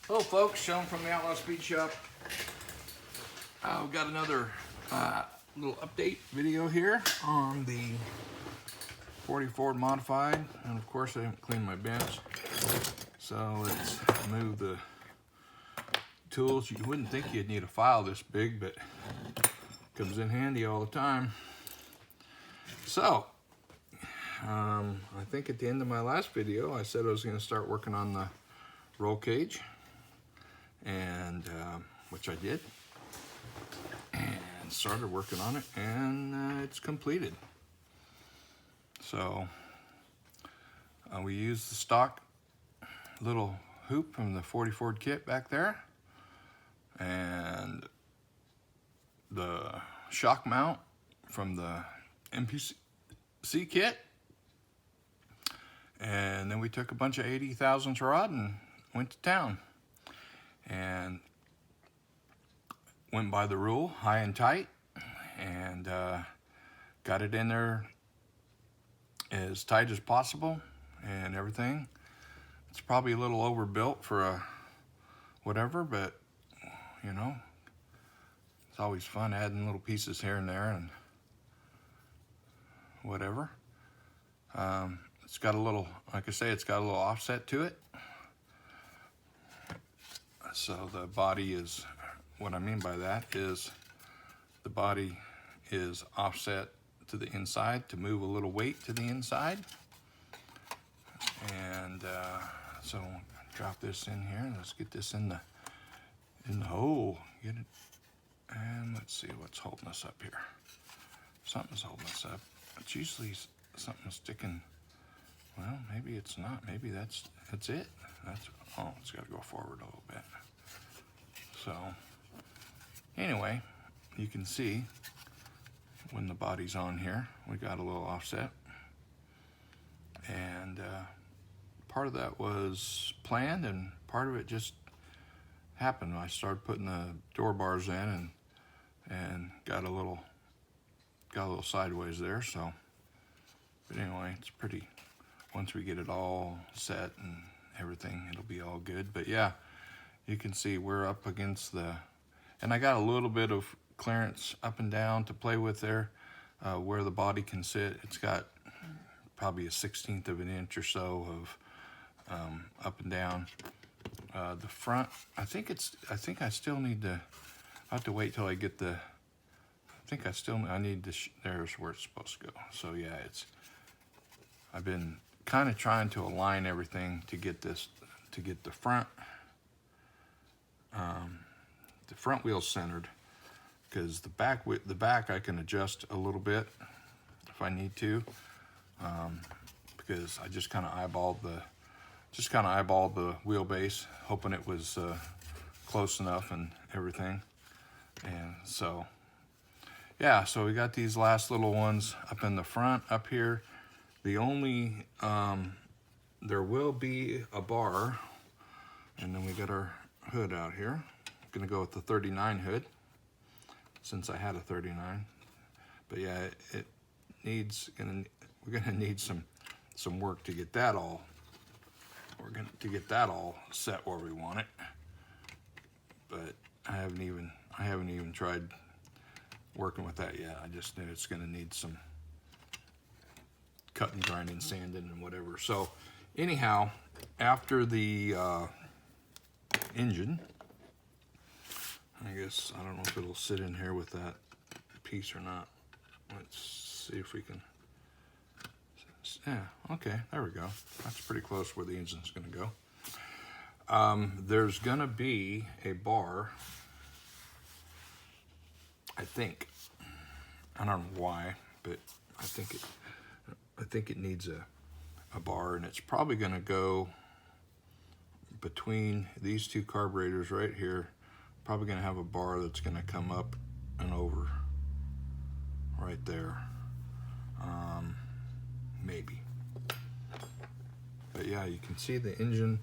Hello folks, Sean from the Outlaw Speed Shop. We've got another little update video here on the 40 Ford Modified, and of course I haven't cleaned my bench, so let's move the tools. You wouldn't think you'd need a file this big, but it comes in handy all the time. So I think at the end of my last video I said I was going to start working on the roll cage, and which I did, and started working on it, and it's completed. So we used the stock little hoop from the 40 Ford kit back there, and the shock mount from the MPC kit, and then we took a bunch of 80 thousandths rod and went to town and went by the rule, high and tight, and got it in there as tight as possible and everything. It's probably a little overbuilt for a whatever, but you know, it's always fun adding little pieces here and there and whatever. It's got a little, like I say, it's got a little offset to it. So the body is, what I mean by that is the body is offset to the inside to move a little weight to the inside. And so drop this in here. Let's get this in the hole. Get it. And let's see what's holding us up here. Something's holding us up. It's usually something sticking. Well, maybe it's not. Maybe that's it. Oh, it's got to go forward a little bit. So anyway, you can see when the body's on here, we got a little offset, and part of that was planned, and part of it just happened. I started putting the door bars in, and got a little sideways there. So, but anyway, it's pretty. Once we get it all set and everything, it'll be all good. But yeah, you can see we're up against the, and I got a little bit of clearance up and down to play with there, where the body can sit. It's got probably a 1/16 of an inch or so of up and down. The front, I think I still need to, I have to wait till I get the, I need to, there's where it's supposed to go. So yeah, I've been kind of trying to align everything to get this, to get the front wheel centered, because the back I can adjust a little bit if I need to, because I just kind of eyeballed the wheelbase, hoping it was close enough and everything. And so yeah, so we got these last little ones up in the front up here. The only there will be a bar, and then we got our hood out here. I'm gonna go with the 39 hood since I had a 39. But yeah, it needs, we're gonna need some work to get that all. Set where we want it. But I haven't even tried working with that yet. I just know it's gonna need some cutting, grinding, sanding, and whatever. So anyhow, after the engine, I guess, I don't know if it'll sit in here with that piece or not. Let's see if we can, yeah, okay, there we go. That's pretty close where the engine's gonna go. There's gonna be a bar, I think. I don't know why, but I think it needs a bar, and it's probably gonna go between these two carburetors right here. Probably gonna have a bar that's gonna come up and over right there, maybe. But yeah, you can see the engine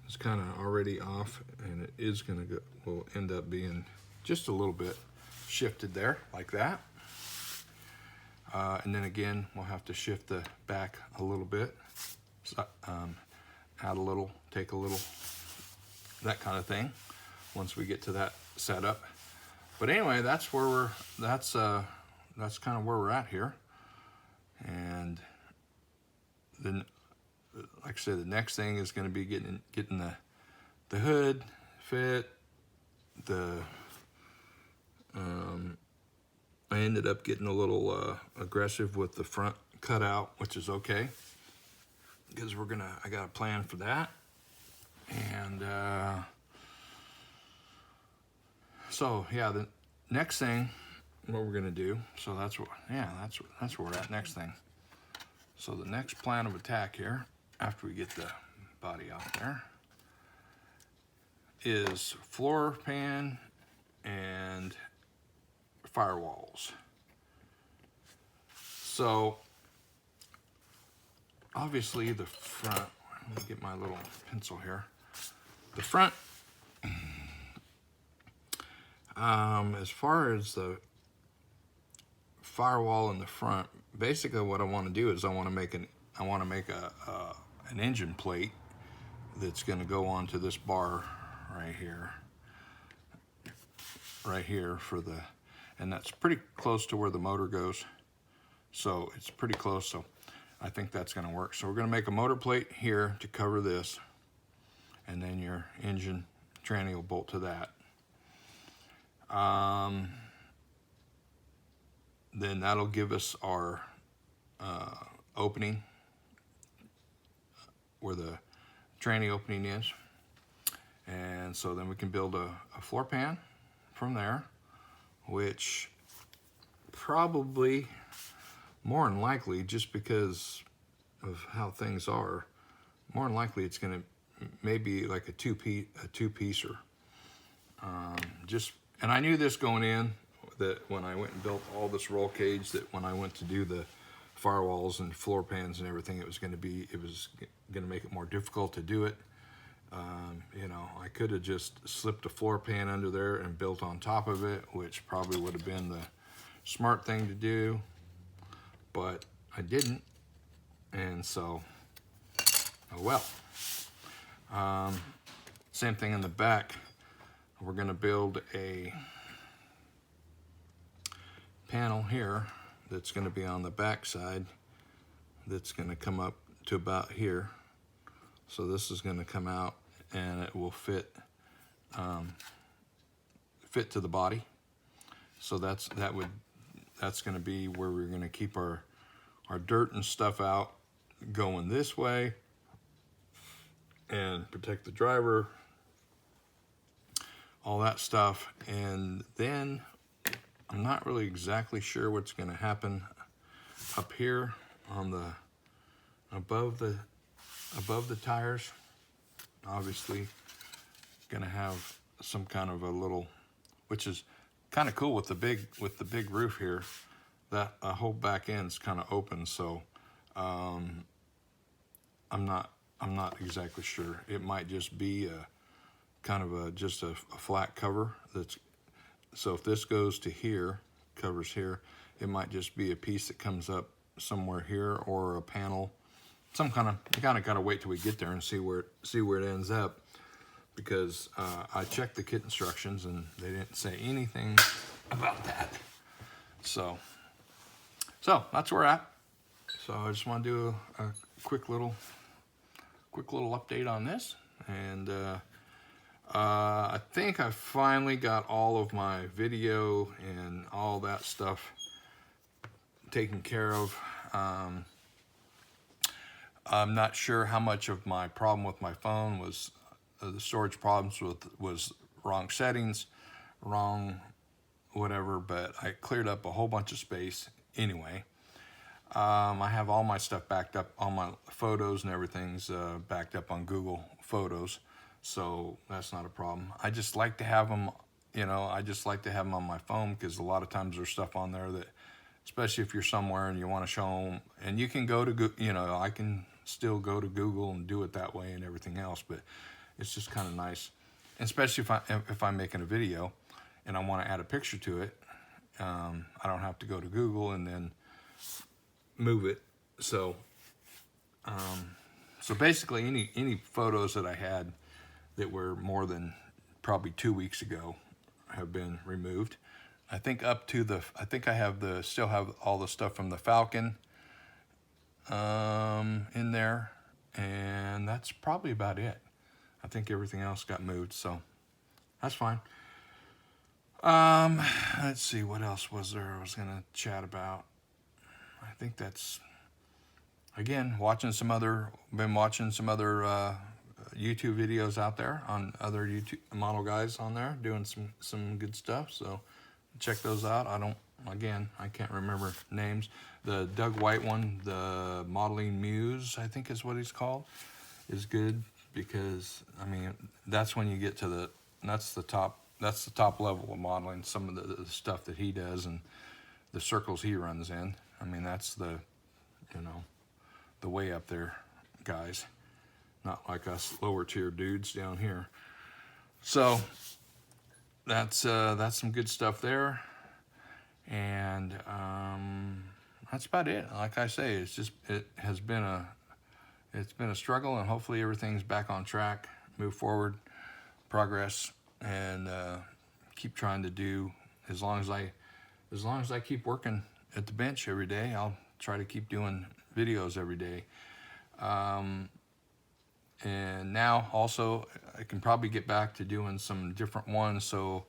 is kind of already off, and it is gonna go, will end up being just a little bit shifted there like that. And then again, we'll have to shift the back a little bit, add a little, take a little, that kind of thing once we get to that setup. But anyway, that's kind of where we're at here. And then, like I said, the next thing is going to be getting the hood fit. I ended up getting a little aggressive with the front cutout, which is okay, because I got a plan for that. And so yeah, the next thing, what we're gonna do, so that's where we're at. Next thing, so the next plan of attack here, after we get the body out there, is floor pan and firewalls. So obviously the front, let me get my little pencil here. The front, as far as the firewall in the front, basically what I want to do is I want to make an engine plate that's going to go onto this bar right here for the, and that's pretty close to where the motor goes. So it's pretty close. So I think that's going to work. So we're going to make a motor plate here to cover this, and then your engine tranny will bolt to that. Then that'll give us our opening where the tranny opening is. And so then we can build a floor pan from there, which probably, more than likely, just because of how things are, more than likely it's going to maybe like a two-piecer. And I knew this going in, that when I went and built all this roll cage, that when I went to do the firewalls and floor pans and everything, it was going to make it more difficult to do it. You know, I could have just slipped a floor pan under there and built on top of it, which probably would have been the smart thing to do, but I didn't. And so, oh well. Same thing in the back. We're going to build a panel here that's going to be on the back side, that's going to come up to about here. So this is going to come out and it will fit to the body. So that's going to be where we're going to keep our dirt and stuff out, going this way, and protect the driver, all that stuff. And then I'm not really exactly sure what's going to happen up here on the above the tires. Obviously going to have some kind of a little, which is kind of cool with the big roof here, that whole back end's kind of open. So I'm not exactly sure. It might just be a kind of just a flat cover. So if this goes to here, covers here, it might just be a piece that comes up somewhere here, or a panel, some kind of. You kind of got to wait till we get there and see where it ends up, because I checked the kit instructions and they didn't say anything about that. So that's where we're at. So I just want to do a quick little update on this, and I think I finally got all of my video and all that stuff taken care of. I'm not sure how much of my problem with my phone was the storage problems was wrong settings, wrong whatever, but I cleared up a whole bunch of space anyway. I have all my stuff backed up, all my photos and everything's backed up on Google Photos, so that's not a problem. I just like to have them, I just like to have them on my phone, because a lot of times there's stuff on there that, especially if you're somewhere and you want to show them, and you can go to, I can still go to Google and do it that way and everything else, but it's just kind of nice, and especially if I'm making a video and I want to add a picture to it, I don't have to go to Google and then move it. So basically any photos that I had that were more than probably 2 weeks ago have been removed. I think up to the, I think I have the, still have all the stuff from the Falcon in there, and that's probably about it. I think everything else got moved, so that's fine. Let's see, what else was there I was gonna chat about. I think that's, again, been watching some other YouTube videos out there on other YouTube model guys on there doing some good stuff, so check those out. I can't remember names. The Doug White one, the Modeling Muse, I think is what he's called, is good, because I mean, that's when you get to that's the top level of modeling. Some of the stuff that he does and the circles he runs in, I mean, that's the, you know, the way up there guys, not like us lower tier dudes down here. So that's some good stuff there, and that's about it. Like I say, it has been a struggle, and hopefully everything's back on track, move forward, progress, and keep trying to do, as long as I keep working at the bench every day, I'll try to keep doing videos every day. And now also I can probably get back to doing some different ones. So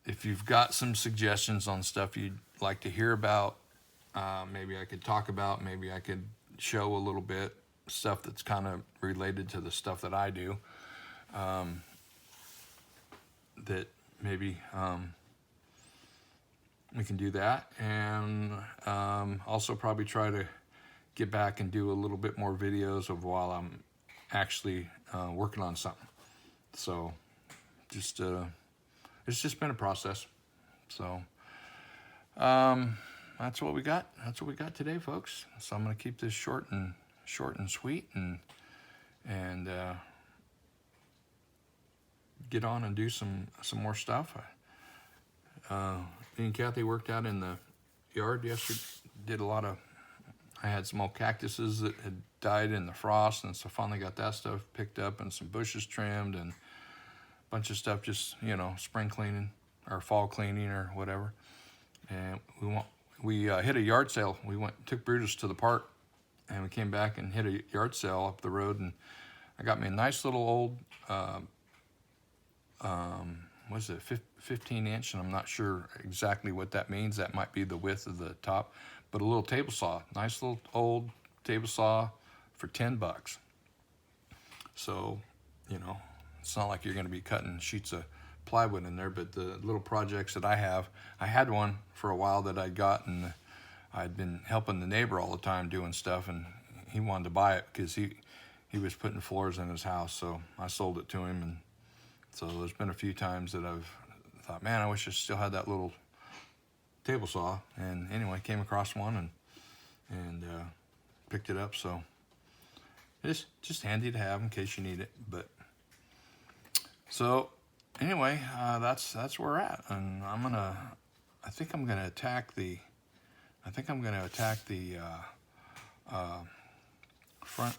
if you've got some suggestions on stuff you'd like to hear about, maybe I could talk about, maybe I could show a little bit stuff that's kind of related to the stuff that I do, that maybe we can do that. And also probably try to get back and do a little bit more videos of while I'm actually working on something. So just it's just been a process. So that's what we got. That's what we got today, folks. So I'm going to keep this short and sweet, and get on and do some more stuff. Me and Kathy worked out in the yard yesterday. I had some old cactuses that had died in the frost, and so finally got that stuff picked up, and some bushes trimmed, and a bunch of stuff, just, you know, spring cleaning or fall cleaning or whatever. And we hit a yard sale. We took Brutus to the park, and we came back and hit a yard sale up the road, and I got me a nice little old, what is it, 15-inch, and I'm not sure exactly what that means. That might be the width of the top, but a little table saw, nice little old table saw for $10. So, you know, it's not like you're going to be cutting sheets of plywood in there, but the little projects that I had one for a while that I got, and I'd been helping the neighbor all the time doing stuff, and he wanted to buy it because he was putting floors in his house, so I sold it to him. And so there's been a few times that I've thought, man, I wish I still had that little table saw. And anyway, came across one and picked it up. So it's just handy to have in case you need it. But so anyway, that's where we're at. And I think I'm gonna attack the front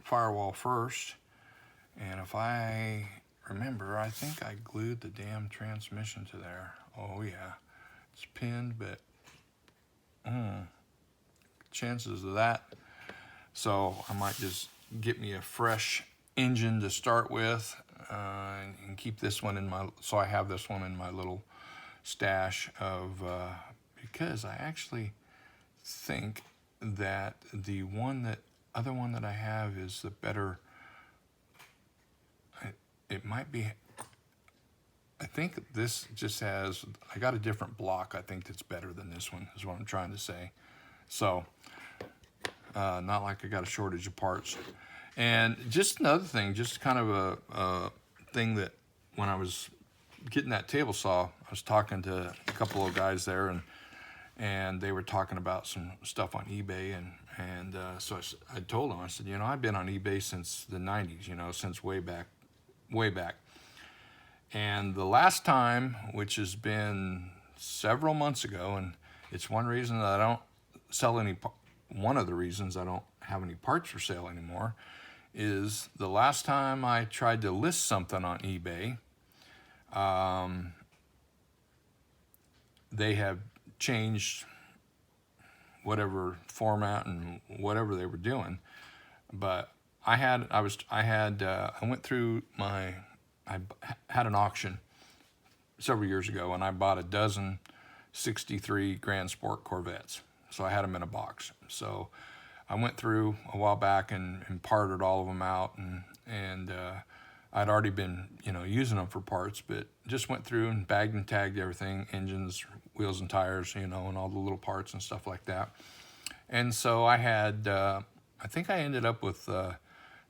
firewall first. And if I remember, I think I glued the damn transmission to there. Oh yeah, it's pinned, but chances of that. So I might just get me a fresh engine to start with, and keep this one so I have this one in my little stash of, because I actually think that the other one that I have is the better. It might be, I think this just has, I got a different block, I think, that's better than this one, is what I'm trying to say. So, not like I got a shortage of parts. And just another thing, just kind of a thing that when I was getting that table saw, I was talking to a couple of guys there, and they were talking about some stuff on eBay, and so I told them, I said, you know, I've been on eBay since the 90s, you know, since way back. And the last time, which has been several months ago, and it's one reason that I don't sell one of the reasons I don't have any parts for sale anymore, is the last time I tried to list something on eBay, they have changed whatever format and whatever they were doing. But I went through I had an auction several years ago, and I bought a dozen 63 Grand Sport Corvettes. So I had them in a box. So I went through a while back and parted all of them out, and I'd already been, using them for parts, but just went through and bagged and tagged everything, engines, wheels and tires, and all the little parts and stuff like that. And so I had, I think I ended up with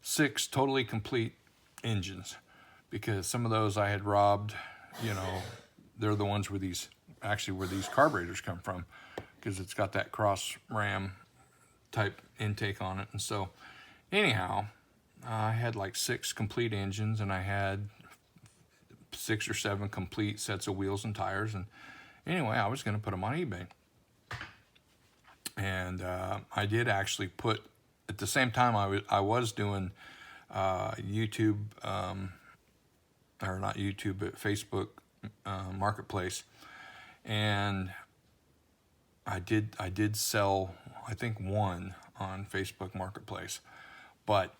6 totally complete engines, because some of those I had robbed, they're the ones where these carburetors come from, because it's got that cross ram type intake on it. And so anyhow, I had like 6 complete engines, and I had 6 or 7 complete sets of wheels and tires. And anyway, I was going to put them on eBay. And I did actually put, at the same time I was doing YouTube, or not YouTube, but Facebook Marketplace. And I did sell, I think, 1 on Facebook Marketplace, but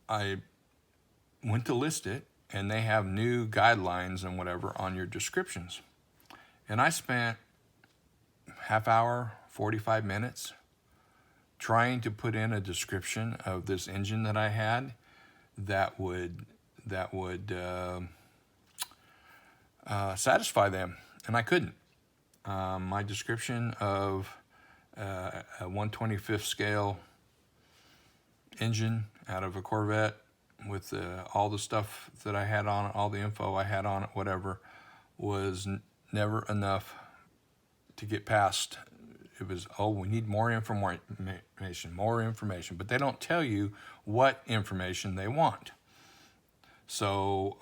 I went to list it, and they have new guidelines and whatever on your descriptions. And I spent half hour, 45 minutes trying to put in a description of this engine that I had that would satisfy them, and I couldn't. My description of a 1/25th scale engine out of a Corvette with all the stuff that I had on it, all the info I had on it, whatever, was never enough to get past. It was, we need more information, but they don't tell you what information they want. So,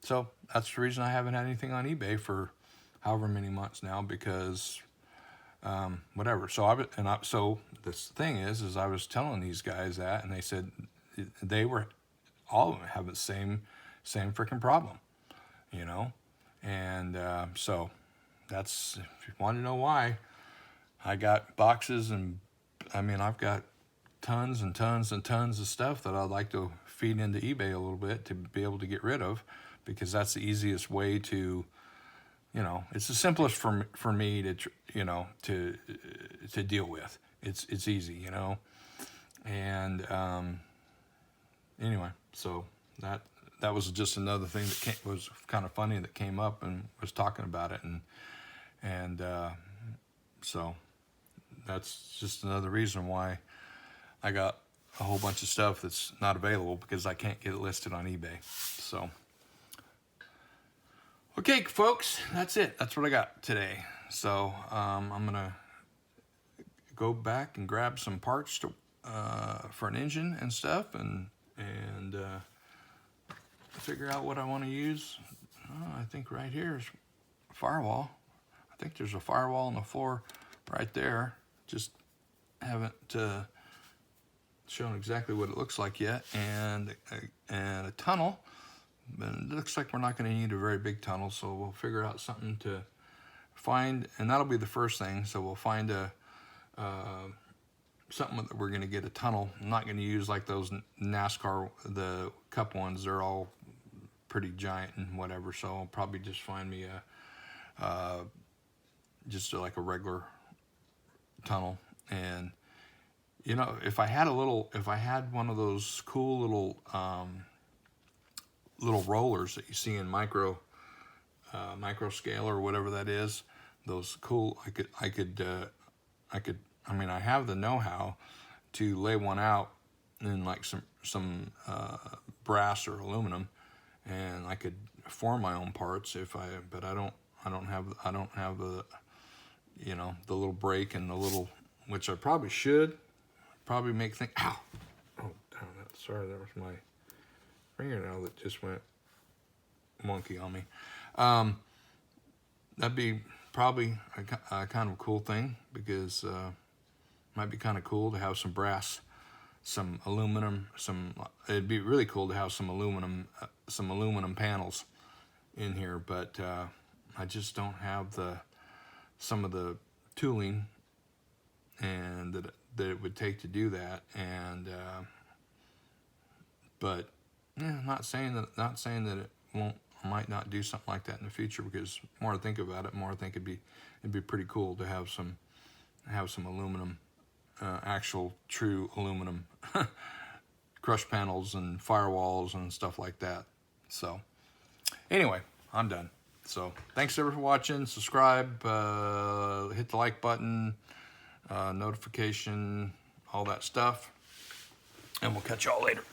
so that's the reason I haven't had anything on eBay for however many months now, because whatever. So so this thing is I was telling these guys that, and they said they were all of them have the same freaking problem, and so that's, if you want to know why, I got boxes, and I've got tons and tons and tons of stuff that I'd like to feed into eBay a little bit to be able to get rid of, because that's the easiest way to, it's the simplest for me to to deal with. It's easy, and anyway, so that was just another thing that was kind of funny that came up, and was talking about it, and so that's just another reason why I got a whole bunch of stuff that's not available, because I can't get it listed on eBay. So, okay, folks, that's it. That's what I got today. So I'm gonna go back and grab some parts for an engine and stuff, and figure out what I want to use. I think right here is a firewall. I think there's a firewall on the floor right there. Just haven't shown exactly what it looks like yet, and a tunnel. But it looks like we're not going to need a very big tunnel, so we'll figure out something to find, and that'll be the first thing. So we'll find something that we're going to get a tunnel. I'm not going to use like those NASCAR, the cup ones. They're all pretty giant and whatever, so I'll probably just find me like a regular tunnel. And if I had one of those cool little rollers that you see in micro scale or whatever that is, those cool, I have the know-how to lay one out in like some brass or aluminum, and I could form my own parts but I don't have the the little brake and the little, which I probably should make things. Ow! Oh, damn it! Sorry, that was my fingernail that just went wonky on me. That'd be probably a kind of cool thing, because Might be kind of cool to have some brass, some aluminum, it'd be really cool to have some aluminum panels in here, but I just don't have some of the tooling and that it would take to do that. And but yeah, not saying that it won't or might not do something like that in the future, because the more I think about it, more I think it'd be pretty cool to have some aluminum, actual true aluminum crush panels and firewalls and stuff like that. So anyway, I'm done. So thanks everyone for watching. Subscribe, hit the like button, notification, all that stuff, and we'll catch y'all later.